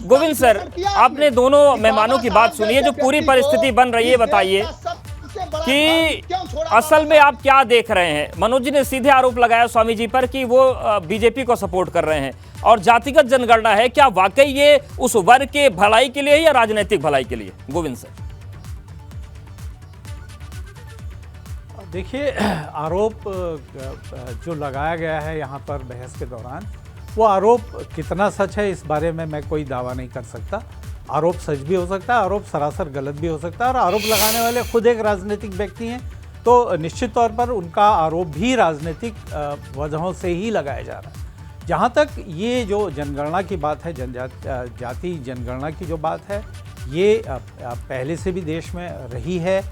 Govind sir, आपने दोनों मेहमानों की बात सुनी है, जो पूरी परिस्थिति बन रही है, बताइए कि असल में आप क्या देख रहे हैं। मनोज जी ने सीधे आरोप लगाया स्वामी जी पर कि वो बीजेपी को सपोर्ट कर रहे हैं और जातिगत जनगणना है। क्या वाकई ये उस वर्ग के भलाई के लिए है या राजनीतिक भलाई के लिए? गोविंद सर, देखिए, आरोप जो लगाया गया है यहाँ पर बहस के दौरान, वो आरोप कितना सच है इस बारे में मैं कोई दावा नहीं कर सकता। आरोप सच भी हो सकता है, आरोप सरासर गलत भी हो सकता है, और आरोप लगाने वाले खुद एक राजनीतिक व्यक्ति हैं, तो निश्चित तौर पर उनका आरोप भी राजनीतिक वजहों से ही लगाया जा रहा है। जहाँ तक ये जो जनगणना की बात है, जाति जनगणना की जो बात है, ये पहले से भी देश में रही है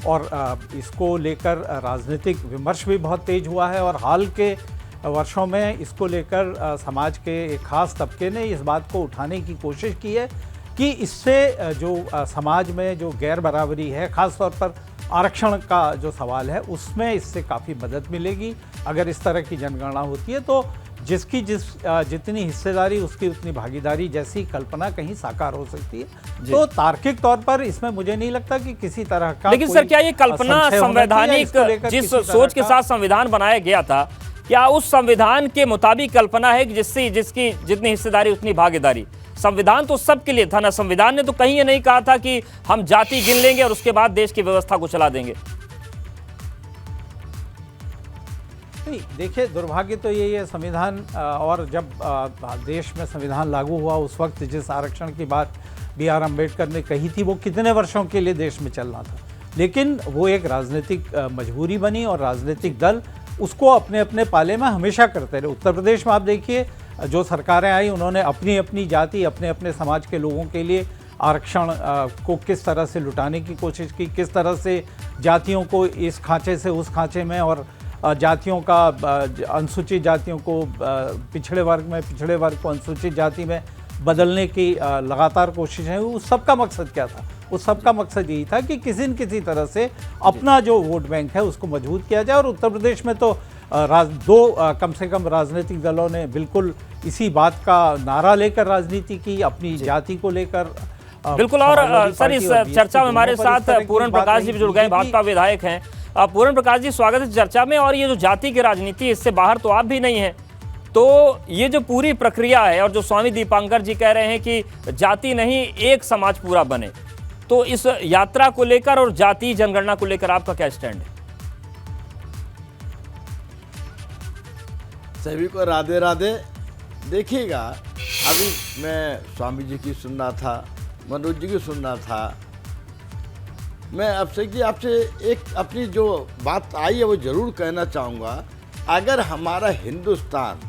और इसको लेकर राजनीतिक विमर्श भी बहुत तेज हुआ है, और हाल के वर्षों में इसको लेकर समाज के एक खास तबके ने इस बात को उठाने की कोशिश की है कि इससे जो समाज में जो गैर बराबरी है, ख़ास तौर पर आरक्षण का जो सवाल है, उसमें इससे काफ़ी मदद मिलेगी। अगर इस तरह की जनगणना होती है तो जिसकी जितनी हिस्सेदारी उसकी उतनी भागीदारी जैसी कल्पना कहीं साकार हो सकती है। तो तार्किक तौर पर इसमें मुझे नहीं लगता कि किसी तरह का, लेकिन सर क्या ये कल्पना संवैधानिक जिस सोच के साथ संविधान बनाया गया था, क्या उस संविधान के मुताबिक कल्पना है कि जिसकी जितनी हिस्सेदारी उतनी भागीदारी? संविधान तो सबके लिए था ना। संविधान ने तो कहीं ये नहीं कहा था कि हम जाति गिन लेंगे और उसके बाद देश की व्यवस्था को चला देंगे। नहीं, देखिए, दुर्भाग्य तो यही है, संविधान और जब देश में संविधान लागू हुआ उस वक्त जिस आरक्षण की बात B.R. अम्बेडकर ने कही थी, वो कितने वर्षों के लिए देश में चलना था, लेकिन वो एक राजनीतिक मजबूरी बनी और राजनीतिक दल उसको अपने अपने पाले में हमेशा करते रहे। उत्तर प्रदेश में आप देखिए, जो सरकारें आई उन्होंने अपनी अपनी जाति, अपने अपने समाज के लोगों के लिए आरक्षण को किस तरह से लुटाने की कोशिश की, किस तरह से जातियों को इस खांचे से उस खांचे में और जातियों का अनुसूचित जातियों को पिछड़े वर्ग में, पिछड़े वर्ग को अनुसूचित जाति में बदलने की लगातार कोशिशें हुई। उस सब का मकसद क्या था? उस सब का मकसद यही था कि किसी न किसी तरह से अपना जो वोट बैंक है उसको मजबूत किया जाए। और उत्तर प्रदेश में तो कम से कम राजनीतिक दलों ने बिल्कुल इसी बात का नारा लेकर राजनीति की, अपनी जाति को लेकर। बिल्कुल। और सर, इस चर्चा में हमारे साथ पूर्ण प्रकाश जी भी जुड़ गए, भाजपा विधायक हैं। पूर्ण प्रकाश जी, स्वागत है चर्चा में। और ये जो जाति की राजनीति, इससे बाहर तो आप भी नहीं हैं, तो ये जो पूरी प्रक्रिया है और जो स्वामी दीपांकर जी कह रहे हैं कि जाति नहीं एक समाज पूरा बने, तो इस यात्रा को लेकर और जाति जनगणना को लेकर आपका क्या स्टैंड है? सभी को राधे राधे। देखिएगा, अभी मैं स्वामी जी की सुन रहा था, मनोज जी की सुन रहा था। मैं आपसे एक अपनी जो बात आई है वो जरूर कहना चाहूँगा। अगर हमारा हिंदुस्तान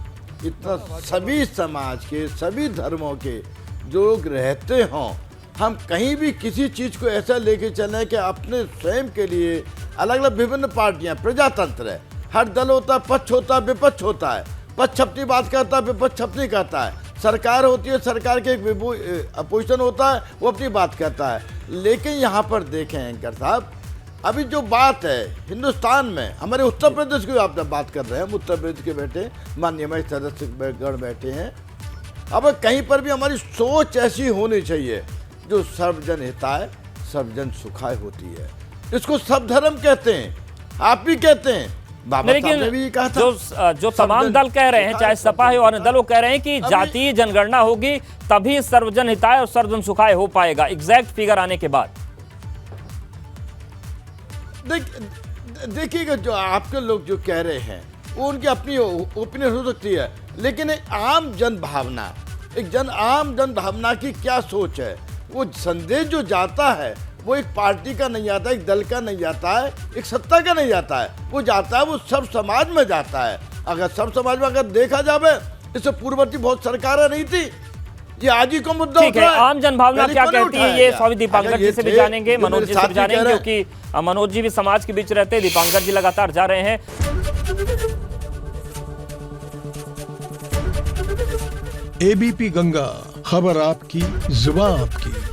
इतना सभी समाज के, सभी धर्मों के जो लोग रहते हों, हम कहीं भी किसी चीज़ को ऐसा लेके चलें कि अपने स्वयं के लिए अलग अलग विभिन्न पार्टियां, प्रजातंत्र है, हर दल होता है, पक्ष होता है, विपक्ष होता है, पक्ष अपनी बात कहता है, विपक्ष अपनी कहता है, सरकार होती है, सरकार के एक अपोजिशन होता है, वो अपनी बात कहता है। लेकिन यहाँ पर देखें एंकर साहब, अभी जो बात है हिंदुस्तान में, हमारे उत्तर प्रदेश की आप बात कर रहे हैं, हम उत्तर प्रदेश के बैठे माननीय सदस्यगण बैठे हैं। अब कहीं पर भी हमारी सोच ऐसी होनी चाहिए जो सर्वजन हिताय सर्वजन सुखाय होती है। इसको सब धर्म कहते हैं, आप भी कहते हैं, बाबा साहब ने भी कहा था। जो तमाम दल कह रहे हैं, चाहे सपा है और दल, वो कह रहे हैं कि जातीय जनगणना होगी तभी सर्वजन हिताय और सर्वजन सुखाय हो पाएगा, एग्जैक्ट फिगर आने के बाद। देखिएगा, जो आपके लोग जो कह रहे हैं वो उनकी अपनी ओपिनियन हो सकती है, लेकिन एक आम जन भावना, आम जन भावना की क्या सोच है, वो संदेश जो जाता है वो एक पार्टी का नहीं आता, एक दल का नहीं जाता है, एक सत्ता का नहीं जाता है, वो जाता है, वो सब समाज में जाता है। अगर सब समाज में अगर देखा जाए, इससे पूर्ववर्ती बहुत सरकारें नहीं थी, ये आज ही को मुद्दा ठीक है। आम जन भावना क्या कहती है, ये स्वामी दीपांकर जी से भी जानेंगे, मनोज जी से भी जानेंगे, क्योंकि मनोज जी भी समाज के बीच रहते हैं, दीपांकर जी लगातार जा रहे हैं। एबीपी गंगा, खबर आपकी, जुबान आपकी।